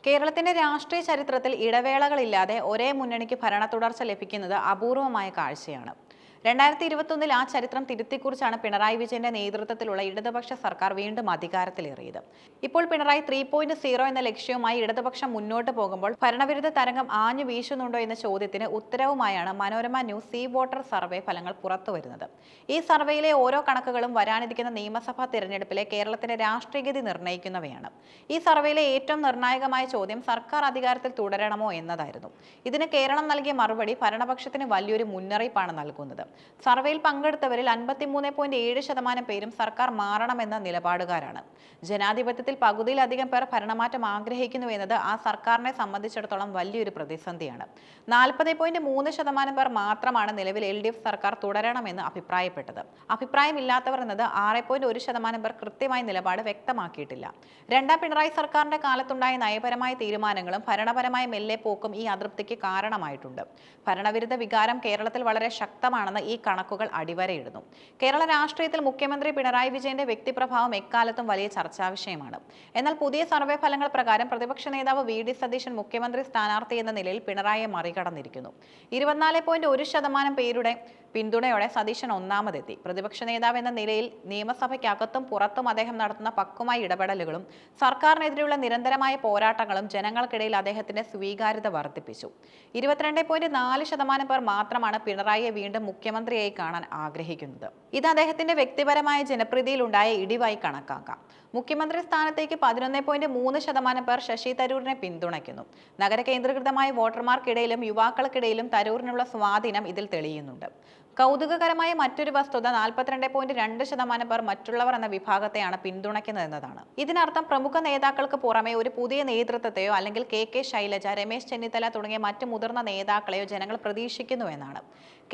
കേരളത്തിന്റെ രാഷ്ട്രീയ ചരിത്രത്തിൽ ഇടവേളകളില്ലാതെ ഒരേ മുന്നണിക്ക് ഭരണ തുടർച്ച ലഭിക്കുന്നത് അപൂർവമായ കാഴ്ചയാണ്. 2021 ആ ചരിത്രം തിരുത്തിക്കുറിച്ചാണ് പിണറായി വിജയന്റെ നേതൃത്വത്തിലുള്ള ഇടതുപക്ഷ സർക്കാർ വീണ്ടും അധികാരത്തിലേറിയത്. ഇപ്പോൾ പിണറായി 3.0 എന്ന ലക്ഷ്യവുമായി ഇടതുപക്ഷം മുന്നോട്ട് പോകുമ്പോൾ ഭരണവിരുദ്ധ തരംഗം ആഞ്ഞു വീശുന്നുണ്ടോ എന്ന ചോദ്യത്തിന് ഉത്തരവുമായാണ് Manorama news C voter survey ഫലങ്ങൾ പുറത്തുവരുന്നത്. ഈ സർവേയിലെ ഓരോ കണക്കുകളും വരാനിരിക്കുന്ന നിയമസഭാ തിരഞ്ഞെടുപ്പിലെ കേരളത്തിന്റെ രാഷ്ട്രീയഗതി നിർണ്ണയിക്കുന്നവയാണ്. ഈ സർവേയിലെ ഏറ്റവും നിർണായകമായ ചോദ്യം സർക്കാർ അധികാരത്തിൽ തുടരണമോ എന്നതായിരുന്നു. ഇതിന് കേരളം നൽകിയ മറുപടി ഭരണപക്ഷത്തിന് വലിയൊരു മുന്നറിയിപ്പാണ് നൽകുന്നത്. സർവേയിൽ പങ്കെടുത്തവരിൽ 53.7% പേരും സർക്കാർ മാറണമെന്ന നിലപാടുകാരാണ്. ജനാധിപത്യത്തിൽ പകുതിയിലധികം പേർ ഭരണമാറ്റം ആഗ്രഹിക്കുന്നു എന്നത് ആ സർക്കാരിനെ സംബന്ധിച്ചിടത്തോളം വലിയൊരു പ്രതിസന്ധിയാണ്. 40.3% പേർ മാത്രമാണ് നിലവിൽ LDF സർക്കാർ തുടരണമെന്ന് അഭിപ്രായപ്പെട്ടത്. അഭിപ്രായമില്ലാത്തവർ എന്നത് 6.1% പേർ കൃത്യമായ നിലപാട് വ്യക്തമാക്കിയിട്ടില്ല. രണ്ടാം പിണറായി സർക്കാരിന്റെ കാലത്തുണ്ടായ നയപരമായ തീരുമാനങ്ങളും ഭരണപരമായ മെല്ലെപ്പോക്കും ഈ അതൃപ്തിക്ക് കാരണമായിട്ടുണ്ട്. ഭരണവിരുദ്ധ വികാരം കേരളത്തിൽ വളരെ ശക്തമാണെന്ന് ഈ കണക്കുകൾ അടിവരയിടുന്നു. കേരള രാഷ്ട്രീയത്തിൽ മുഖ്യമന്ത്രി പിണറായി വിജയന്റെ വ്യക്തിപ്രഭാവം എക്കാലത്തും വലിയ ചർച്ചാ വിഷയമാണ്. എന്നാൽ പുതിയ സർവേ ഫലങ്ങൾ പ്രകാരം പ്രതിപക്ഷ നേതാവ് VD സതീശൻ മുഖ്യമന്ത്രി സ്ഥാനാർത്ഥി എന്ന നിലയിൽ പിണറായിയെ മറികടന്നിരിക്കുന്നു. 24.1% പേരുടെ പിന്തുണയോടെ സതീശൻ ഒന്നാമതെത്തി. പ്രതിപക്ഷ നേതാവ് എന്ന നിലയിൽ നിയമസഭയ്ക്കകത്തും പുറത്തും അദ്ദേഹം നടത്തുന്ന പക്വമായ ഇടപെടലുകളും സർക്കാരിനെതിരെയുള്ള നിരന്തരമായ പോരാട്ടങ്ങളും ജനങ്ങൾക്കിടയിൽ അദ്ദേഹത്തിന്റെ സ്വീകാര്യത വർദ്ധിപ്പിച്ചു. 22.4% പേർ മാത്രമാണ് പിണറായിയെ വീണ്ടും മുഖ്യമന്ത്രിയായി കാണാൻ ആഗ്രഹിക്കുന്നത്. ഇത് അദ്ദേഹത്തിന്റെ വ്യക്തിപരമായ ജനപ്രീതിയിലുണ്ടായ ഇടിവായി കണക്കാക്കാം. മുഖ്യമന്ത്രി സ്ഥാനത്തേക്ക് 11.3% പേർ ശശി തരൂരിനെ പിന്തുണയ്ക്കുന്നു. നഗര കേന്ദ്രീകൃതമായ വോട്ടർമാർക്കിടയിലും യുവാക്കൾക്കിടയിലും തരൂരിനുള്ള സ്വാധീനം ഇതിൽ തെളിയുന്നുണ്ട്. കൗതുകകരമായ മറ്റൊരു വസ്തുത 42.2% പേർ മറ്റുള്ളവർ എന്ന വിഭാഗത്തെയാണ് പിന്തുണയ്ക്കുന്നതെന്നതാണ്. ഇതിനർത്ഥം പ്രമുഖ നേതാക്കൾക്ക് പുറമെ ഒരു പുതിയ നേതൃത്വത്തെയോ അല്ലെങ്കിൽ KK ശൈലജ, രമേശ് ചെന്നിത്തല തുടങ്ങിയ മറ്റു മുതിർന്ന നേതാക്കളെയോ ജനങ്ങൾ പ്രതീക്ഷിക്കുന്നു എന്നാണ്.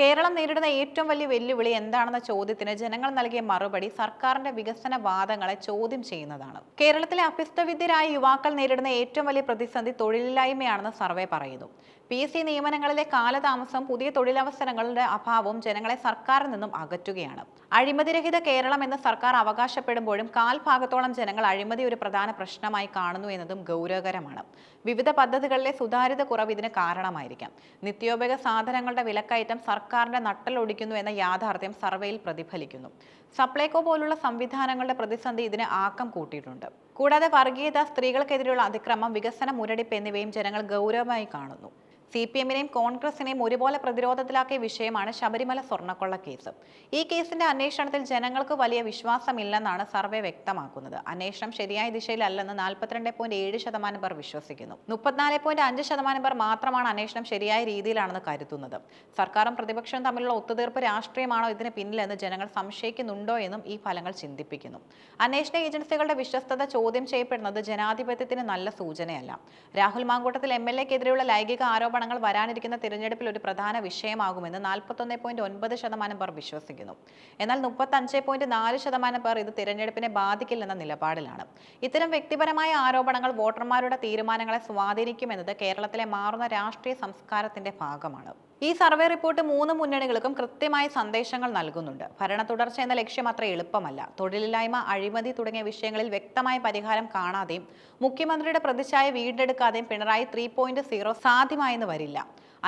കേരളം നേരിടുന്ന ഏറ്റവും വലിയ വെല്ലുവിളി എന്താണെന്ന ചോദ്യത്തിന് ജനങ്ങൾ നൽകിയ മറുപടി സർക്കാരിന്റെ വികസന വാദങ്ങളെ ചോദ്യം ചെയ്യുന്നതാണ്. കേരളത്തിലെ അഭ്യസ്തവിദ്യരായ യുവാക്കൾ നേരിടുന്ന ഏറ്റവും വലിയ പ്രതിസന്ധി തൊഴിലില്ലായ്മയാണെന്ന് സർവേ പറയുന്നു. PSC നിയമനങ്ങളിലെ കാലതാമസം, പുതിയ തൊഴിലവസരങ്ങളുടെ അഭാവവും ജനങ്ങളെ സർക്കാരിൽ നിന്നും അകറ്റുകയാണ്. അഴിമതിരഹിത കേരളം എന്ന് സർക്കാർ അവകാശപ്പെടുമ്പോഴും കാൽഭാഗത്തോളം ജനങ്ങൾ അഴിമതി ഒരു പ്രധാന പ്രശ്നമായി കാണുന്നു എന്നതും ഗൗരവകരമാണ്. വിവിധ പദ്ധതികളിലെ സുതാര്യത കുറവ് ഇതിന് കാരണമായിരിക്കാം. നിത്യോപയോഗ സാധനങ്ങളുടെ വിലക്കയറ്റം സർക്കാരിന്റെ നട്ടലൊടിക്കുന്നു എന്ന യാഥാർത്ഥ്യം സർവേയിൽ പ്രതിഫലിക്കുന്നു. സപ്ലൈകോ പോലുള്ള സംവിധാനങ്ങളുടെ പ്രതിസന്ധി ഇതിന് ആക്കം കൂട്ടിയിട്ടുണ്ട്. കൂടാതെ വർഗീയത, സ്ത്രീകൾക്കെതിരെയുള്ള അതിക്രമം, വികസന മുരടിപ്പ് എന്നിവയും ജനങ്ങൾ ഗൗരവമായി കാണുന്നു. CPM-നെയും കോൺഗ്രസിനെയും ഒരുപോലെ പ്രതിരോധത്തിലാക്കിയ വിഷയമാണ് ശബരിമല സ്വർണ്ണക്കൊള്ള കേസ്. ഈ കേസിന്റെ അന്വേഷണത്തിൽ ജനങ്ങൾക്ക് വലിയ വിശ്വാസമില്ലെന്നാണ് സർവേ വ്യക്തമാക്കുന്നത്. അന്വേഷണം ശരിയായ ദിശയിലല്ലെന്ന് 42.7% പേർ വിശ്വസിക്കുന്നു. 34.5% പേർ മാത്രമാണ് അന്വേഷണം ശരിയായ രീതിയിലാണെന്ന് കരുതുന്നത്. സർക്കാരും പ്രതിപക്ഷവും തമ്മിലുള്ള ഒത്തുതീർപ്പ് രാഷ്ട്രീയമാണോ ഇതിന് പിന്നിലെന്ന് ജനങ്ങൾ സംശയിക്കുന്നുണ്ടോ എന്നും ഈ ഫലങ്ങൾ ചിന്തിപ്പിക്കുന്നു. അന്വേഷണ ഏജൻസികളുടെ വിശ്വസ്തത ചോദ്യം ചെയ്യപ്പെടുന്നത് ജനാധിപത്യത്തിന് നല്ല സൂചനയല്ല. രാഹുൽ മാങ്കൂട്ടത്തിൽ MLA-ക്കെതിരെയുള്ള ലൈംഗിക ആരോപണം വരാനിരിക്കുന്ന തിരഞ്ഞെടുപ്പിൽ ഒരു പ്രധാന വിഷയമാകുമെന്ന് 41.9% പേർ വിശ്വസിക്കുന്നു. എന്നാൽ 35.4% പേർ ഇത് തിരഞ്ഞെടുപ്പിനെ ബാധിക്കില്ലെന്ന നിലപാടിലാണ്. ഇത്തരം വ്യക്തിപരമായ ആരോപണങ്ങൾ വോട്ടർമാരുടെ തീരുമാനങ്ങളെ സ്വാധീനിക്കുമെന്നത് കേരളത്തിലെ മാറുന്ന രാഷ്ട്രീയ സംസ്കാരത്തിന്റെ ഭാഗമാണ്. ഈ സർവേ റിപ്പോർട്ട് 3 മുന്നണികൾക്കും കൃത്യമായ സന്ദേശങ്ങൾ നൽകുന്നുണ്ട്. ഭരണ തുടർച്ച എന്ന ലക്ഷ്യം അത്ര എളുപ്പമല്ല. തൊഴിലില്ലായ്മ, അഴിമതി തുടങ്ങിയ വിഷയങ്ങളിൽ വ്യക്തമായ പരിഹാരം കാണാതെയും മുഖ്യമന്ത്രിയുടെ പ്രതിച്ഛായ വീണ്ടെടുക്കാതെയും പിണറായി 3.0 സാധ്യമായെന്ന് വരില്ല.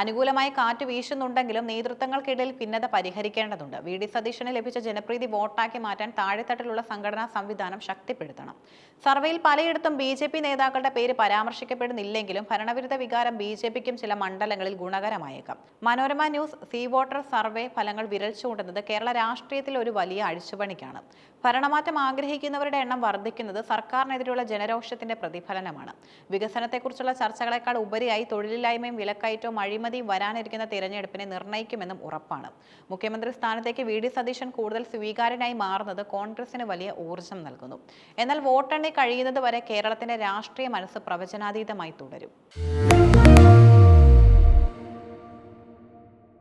അനുകൂലമായി കാറ്റ് വീശുന്നുണ്ടെങ്കിലും നേതൃത്വങ്ങൾക്കിടയിൽ ഭിന്നത പരിഹരിക്കേണ്ടതുണ്ട്. VD സതീശന് ലഭിച്ച ജനപ്രീതി വോട്ടാക്കി മാറ്റാൻ താഴെത്തട്ടിലുള്ള സംഘടനാ സംവിധാനം ശക്തിപ്പെടുത്തണം. സർവേയിൽ പലയിടത്തും BJP നേതാക്കളുടെ പേര് പരാമർശിക്കപ്പെടുന്നില്ലെങ്കിലും ഭരണവിരുദ്ധ വികാരം BJPക്കും ചില മണ്ഡലങ്ങളിൽ ഗുണകരമായേക്കാം. Manorama news C voter survey ഫലങ്ങൾ വിരൽ ചൂണ്ടുന്നത് കേരള രാഷ്ട്രീയത്തിൽ ഒരു വലിയ അഴിച്ചുപണിക്കാണ്. ഭരണമാറ്റം ആഗ്രഹിക്കുന്നവരുടെ എണ്ണം വർദ്ധിക്കുന്നത് സർക്കാരിനെതിരെയുള്ള ജനരോഷത്തിന്റെ പ്രതിഫലനമാണ്. വികസനത്തെക്കുറിച്ചുള്ള ചർച്ചകളെക്കാൾ ഉപരിയായി തൊഴിലില്ലായ്മയും വിലക്കയറ്റവും അഴിമതിയും വരാനിരിക്കുന്ന തിരഞ്ഞെടുപ്പിനെ നിർണ്ണയിക്കുമെന്നും ഉറപ്പാണ്. മുഖ്യമന്ത്രി സ്ഥാനത്തേക്ക് VD സതീശൻ കൂടുതൽ സ്വീകാര്യനായി മാറുന്നത് കോൺഗ്രസിന് വലിയ ഊർജം നൽകുന്നു. എന്നാൽ വോട്ടെണ്ണി കഴിയുന്നത് വരെ കേരളത്തിന്റെ രാഷ്ട്രീയ മനസ്സ് പ്രവചനാതീതമായി തുടരും.